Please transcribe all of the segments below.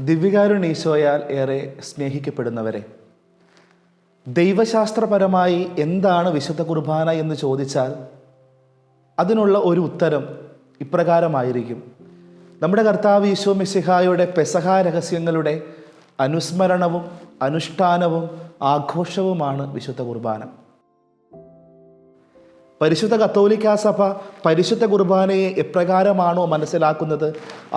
ദിവ്യകാരുണ്യ ഏറെ സ്നേഹിക്കപ്പെടുന്നവരെ, ദൈവശാസ്ത്രപരമായി എന്താണ് വിശുദ്ധ കുർബാന എന്ന് ചോദിച്ചാൽ അതിനുള്ള ഒരു ഉത്തരം ഇപ്രകാരമായിരിക്കും. നമ്മുടെ കർത്താവ് ഈശോ മിശിഹായുടെ പെസഹ രഹസ്യങ്ങളുടെ അനുസ്മരണവും അനുഷ്ഠാനവും ആഘോഷവുമാണ് വിശുദ്ധ കുർബാന. പരിശുദ്ധ കത്തോലിക്കാ സഭ പരിശുദ്ധ കുർബാനയെ എപ്രകാരമാണോ മനസ്സിലാക്കുന്നത്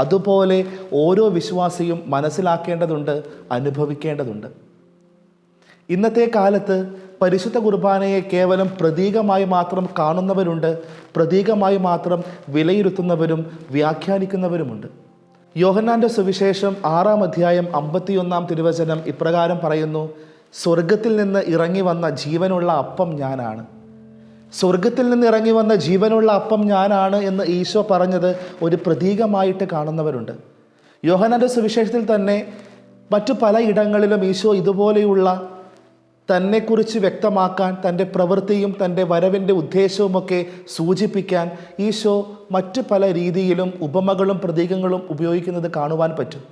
അതുപോലെ ഓരോ വിശ്വാസിയും മനസ്സിലാക്കേണ്ടതുണ്ട്, അനുഭവിക്കേണ്ടതുണ്ട്. ഇന്നത്തെ കാലത്ത് പരിശുദ്ധ കുർബാനയെ കേവലം പ്രതീകമായി മാത്രം കാണുന്നവരുണ്ട്, പ്രതീകമായി മാത്രം വിലയിരുത്തുന്നവരും വ്യാഖ്യാനിക്കുന്നവരുമുണ്ട്. യോഹന്നാൻ്റെ സുവിശേഷം 6-ാം അധ്യായം 51-ാം തിരുവചനം ഇപ്രകാരം പറയുന്നു: സ്വർഗത്തിൽ നിന്ന് ഇറങ്ങി വന്ന ജീവനുള്ള അപ്പം ഞാനാണ്. സ്വർഗത്തിൽ നിന്ന് ഇറങ്ങി വന്ന ജീവനുള്ള അപ്പം ഞാനാണ് എന്ന് ഈശോ പറഞ്ഞത് ഒരു പ്രതീകമായിട്ട് കാണുന്നവരുണ്ട്. യോഹന്നാൻ്റെ സുവിശേഷത്തിൽ തന്നെ മറ്റു പല ഇടങ്ങളിലും ഈശോ ഇതുപോലെയുള്ള തന്നെക്കുറിച്ച് വ്യക്തമാക്കാൻ, തൻ്റെ പ്രവൃത്തിയും തൻ്റെ വരവിൻ്റെ ഉദ്ദേശവുമൊക്കെ സൂചിപ്പിക്കാൻ ഈശോ മറ്റു പല രീതിയിലും ഉപമകളും പ്രതീകങ്ങളും ഉപയോഗിക്കുന്നത് കാണുവാൻ പറ്റും.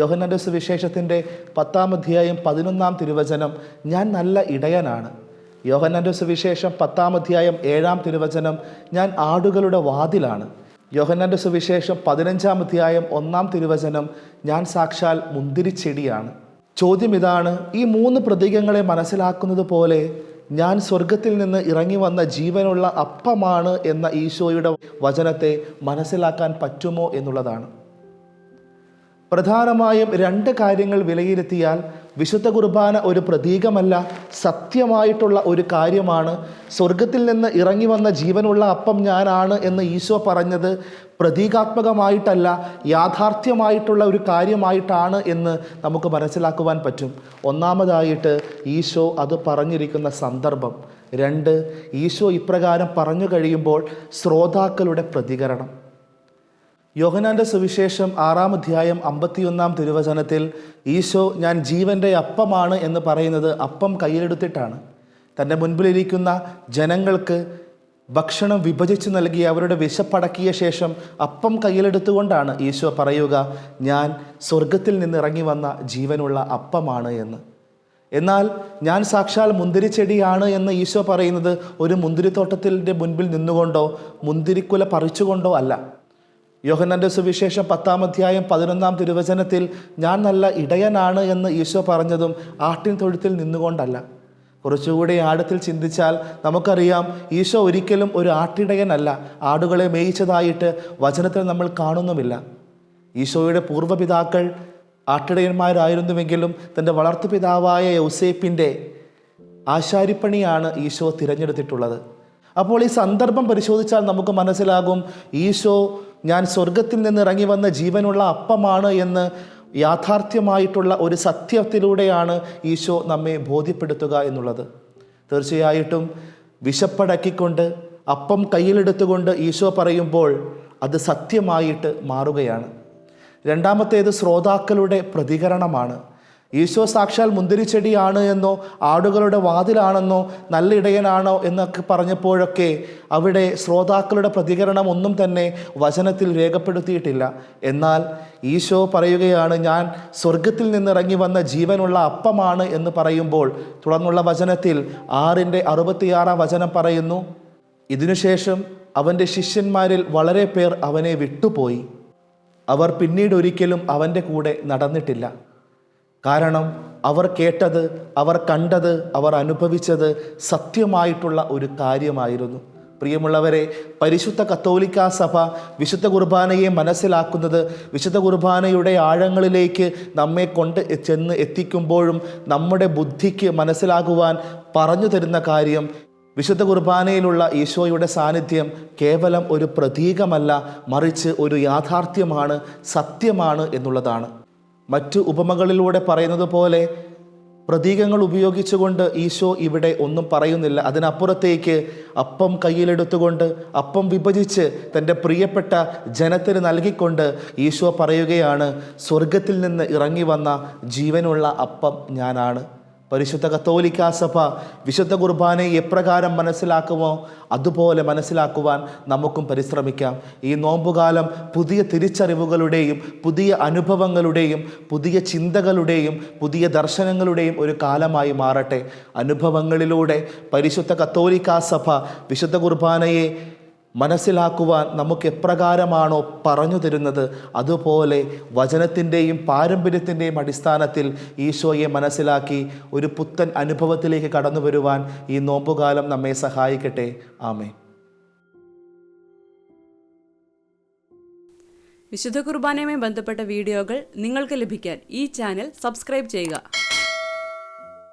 യോഹന്നാൻ്റെ സുവിശേഷത്തിൻ്റെ 10-ാം അധ്യായം 11-ാം തിരുവചനം ഞാൻ നല്ല ഇടയനാണ്. യോഹന്നാൻ്റെ സുവിശേഷം 10-ാം അധ്യായം 7-ാം തിരുവചനം ഞാൻ ആടുകളുടെ വാതിലാണ്. യോഹന്നാൻ്റെ സുവിശേഷം 15-ാം അധ്യായം 1-ാം തിരുവചനം ഞാൻ സാക്ഷാൽ മുന്തിരിച്ചെടിയാണ്. ചോദ്യം ഇതാണ്: ഈ 3 പ്രതീകങ്ങളെ മനസ്സിലാക്കുന്നത് പോലെ ഞാൻ സ്വർഗത്തിൽ നിന്ന് ഇറങ്ങി വന്ന ജീവനുള്ള അപ്പമാണ് എന്ന ഈശോയുടെ വചനത്തെ മനസ്സിലാക്കാൻ പറ്റുമോ എന്നുള്ളതാണ്. പ്രധാനമായും 2 കാര്യങ്ങൾ വിലയിരുത്തിയാൽ വിശുദ്ധ കുർബാന ഒരു പ്രതീകമല്ല, സത്യമായിട്ടുള്ള ഒരു കാര്യമാണ്. സ്വർഗത്തിൽ നിന്ന് ഇറങ്ങി വന്ന ജീവനുള്ള അപ്പം ഞാനാണ് എന്ന് ഈശോ പറഞ്ഞത് പ്രതീകാത്മകമായിട്ടല്ല, യാഥാർത്ഥ്യമായിട്ടുള്ള ഒരു കാര്യമായിട്ടാണ് എന്ന് നമുക്ക് മനസ്സിലാക്കുവാൻ പറ്റും. ഒന്നാമതായിട്ട് ഈശോ അത് പറഞ്ഞിരിക്കുന്ന സന്ദർഭം. 2, ഈശോ ഇപ്രകാരം പറഞ്ഞു കഴിയുമ്പോൾ ശ്രോതാക്കളുടെ പ്രതികരണം. യോഹന്നാൻ്റെ സുവിശേഷം 6-ാം അധ്യായം 51-ാം തിരുവചനത്തിൽ ഈശോ ഞാൻ ജീവൻ്റെ അപ്പമാണ് എന്ന് പറയുന്നത് അപ്പം കയ്യിലെടുത്തിട്ടാണ്. തൻ്റെ മുൻപിലിരിക്കുന്ന ജനങ്ങൾക്ക് ഭക്ഷണം വിഭജിച്ച് നൽകി അവരുടെ വിശപ്പടക്കിയ ശേഷം അപ്പം കയ്യിലെടുത്തുകൊണ്ടാണ് ഈശോ പറയുക, ഞാൻ സ്വർഗത്തിൽ നിന്ന് ഇറങ്ങി വന്ന ജീവനുള്ള അപ്പമാണ് എന്ന്. എന്നാൽ ഞാൻ സാക്ഷാൽ മുന്തിരിച്ചെടിയാണ് എന്ന് ഈശോ പറയുന്നത് ഒരു മുന്തിരിത്തോട്ടത്തിൻ്റെ മുൻപിൽ നിന്നുകൊണ്ടോ മുന്തിരിക്കുല പറിച്ചുകൊണ്ടോ അല്ല. യോഹന്നാൻ്റെ സുവിശേഷം 10-ാം അധ്യായം 11-ാം തിരുവചനത്തിൽ ഞാൻ നല്ല ഇടയനാണ് എന്ന് ഈശോ പറഞ്ഞതും ആട്ടിൻ തൊഴുത്തിൽ നിന്നുകൊണ്ടല്ല. കുറച്ചുകൂടി ആഴത്തിൽ ചിന്തിച്ചാൽ നമുക്കറിയാം, ഈശോ ഒരിക്കലും ഒരു ആട്ടിടയനല്ല. ആടുകളെ മേയിച്ചതായിട്ട് വചനത്തിൽ നമ്മൾ കാണുന്നുമില്ല. ഈശോയുടെ പൂർവ്വപിതാക്കൾ ആട്ടിടയന്മാരായിരുന്നുവെങ്കിലും തൻ്റെ വളർത്തുപിതാവായ യൗസേപ്പിൻ്റെ ആശാരിപ്പണിയാണ് ഈശോ തിരഞ്ഞെടുത്തിട്ടുള്ളത്. അപ്പോൾ ഈ സന്ദർഭം പരിശോധിച്ചാൽ നമുക്ക് മനസ്സിലാകും, ഈശോ ഞാൻ സ്വർഗത്തിൽ നിന്ന് ഇറങ്ങി വന്ന ജീവനുള്ള അപ്പമാണ് എന്ന് യാഥാർത്ഥ്യമായിട്ടുള്ള ഒരു സത്യത്തിലൂടെയാണ് ഈശോ നമ്മെ ബോധ്യപ്പെടുത്തുക എന്നുള്ളത്. തീർച്ചയായിട്ടും വിശപ്പടക്കിക്കൊണ്ട് അപ്പം കയ്യിലെടുത്തുകൊണ്ട് ഈശോ പറയുമ്പോൾ അത് സത്യമായിട്ട് മാറുകയാണ്. രണ്ടാമത്തേത് ശ്രോതാക്കളുടെ പ്രതികരണമാണ്. ഈശോ സാക്ഷാൽ മുന്തിരിച്ചെടിയാണ് എന്നോ ആടുകളുടെ വാതിലാണെന്നോ നല്ല ഇടയനാണോ എന്നൊക്കെ പറഞ്ഞപ്പോഴൊക്കെ അവിടെ ശ്രോതാക്കളുടെ പ്രതികരണം ഒന്നും തന്നെ വചനത്തിൽ രേഖപ്പെടുത്തിയിട്ടില്ല. എന്നാൽ ഈശോ പറയുകയാണ് ഞാൻ സ്വർഗത്തിൽ നിന്നിറങ്ങി വന്ന ജീവനുള്ള അപ്പമാണ് എന്ന് പറയുമ്പോൾ തുടർന്നുള്ള വചനത്തിൽ 6-ന്റെ 66-ാം പറയുന്നു, ഇതിനുശേഷം അവൻ്റെ ശിഷ്യന്മാരിൽ വളരെ പേർ അവനെ വിട്ടുപോയി. അവർ പിന്നീട് ഒരിക്കലും അവൻ്റെ കൂടെ നടന്നിട്ടില്ല. കാരണം അവർ കേട്ടത്, അവർ കണ്ടത്, അവർ അനുഭവിച്ചത് സത്യമായിട്ടുള്ള ഒരു കാര്യമായിരുന്നു. പ്രിയമുള്ളവരെ, പരിശുദ്ധ കത്തോലിക്കാ സഭ വിശുദ്ധ കുർബാനയെ മനസ്സിലാക്കുന്നത് വിശുദ്ധ കുർബാനയുടെ ആഴങ്ങളിലേക്ക് നമ്മെ കൊണ്ട് ചെന്ന് എത്തിക്കുമ്പോഴും നമ്മുടെ ബുദ്ധിക്ക് മനസ്സിലാകുവാൻ പറഞ്ഞു തരുന്ന കാര്യം വിശുദ്ധ കുർബാനയിലുള്ള ഈശോയുടെ സാന്നിധ്യം കേവലം ഒരു പ്രതീകമല്ല, മറിച്ച് ഒരു യാഥാർത്ഥ്യമാണ്, സത്യമാണ് എന്നുള്ളതാണ്. മറ്റു ഉപമകളിലൂടെ പറയുന്നത് പോലെ പ്രതീകങ്ങൾ ഉപയോഗിച്ചുകൊണ്ട് ഈശോ ഇവിടെ ഒന്നും പറയുന്നില്ല. അതിനപ്പുറത്തേക്ക് അപ്പം കയ്യിലെടുത്തുകൊണ്ട് അപ്പം വിഭജിച്ച് തൻ്റെ പ്രിയപ്പെട്ട ജനത്തിന് നൽകിക്കൊണ്ട് ഈശോ പറയുകയാണ്, സ്വർഗത്തിൽ നിന്ന് ഇറങ്ങി വന്ന ജീവനുള്ള അപ്പം ഞാനാണ്. പരിശുദ്ധ കത്തോലിക്കാ സഭ വിശുദ്ധ കുർബാനയെ എപ്രകാരം മനസ്സിലാക്കുമോ അതുപോലെ മനസ്സിലാക്കുവാൻ നമുക്കും പരിശ്രമിക്കാം. ഈ നോമ്പുകാലം പുതിയ തിരിച്ചറിവുകളുടെയും പുതിയ അനുഭവങ്ങളുടെയും പുതിയ ചിന്തകളുടെയും പുതിയ ദർശനങ്ങളുടെയും ഒരു കാലമായി മാറട്ടെ. അനുഭവങ്ങളിലൂടെ പരിശുദ്ധ കത്തോലിക്കാ സഭ വിശുദ്ധ കുർബാനയെ മനസ്സിലാക്കുവാൻ നമുക്ക് എപ്രകാരമാണോ പറഞ്ഞു തരുന്നത് അതുപോലെ വചനത്തിൻ്റെയും പാരമ്പര്യത്തിൻ്റെയും അടിസ്ഥാനത്തിൽ ഈശോയെ മനസ്സിലാക്കി ഒരു പുത്തൻ അനുഭവത്തിലേക്ക് കടന്നു വരുവാൻ ഈ നോമ്പുകാലം നമ്മെ സഹായിക്കട്ടെ. ആമേൻ. വിശുദ്ധ കുർബാനയുമായി ബന്ധപ്പെട്ട വീഡിയോകൾ നിങ്ങൾക്ക് ലഭിക്കാൻ ഈ ചാനൽ സബ്സ്ക്രൈബ് ചെയ്യുക.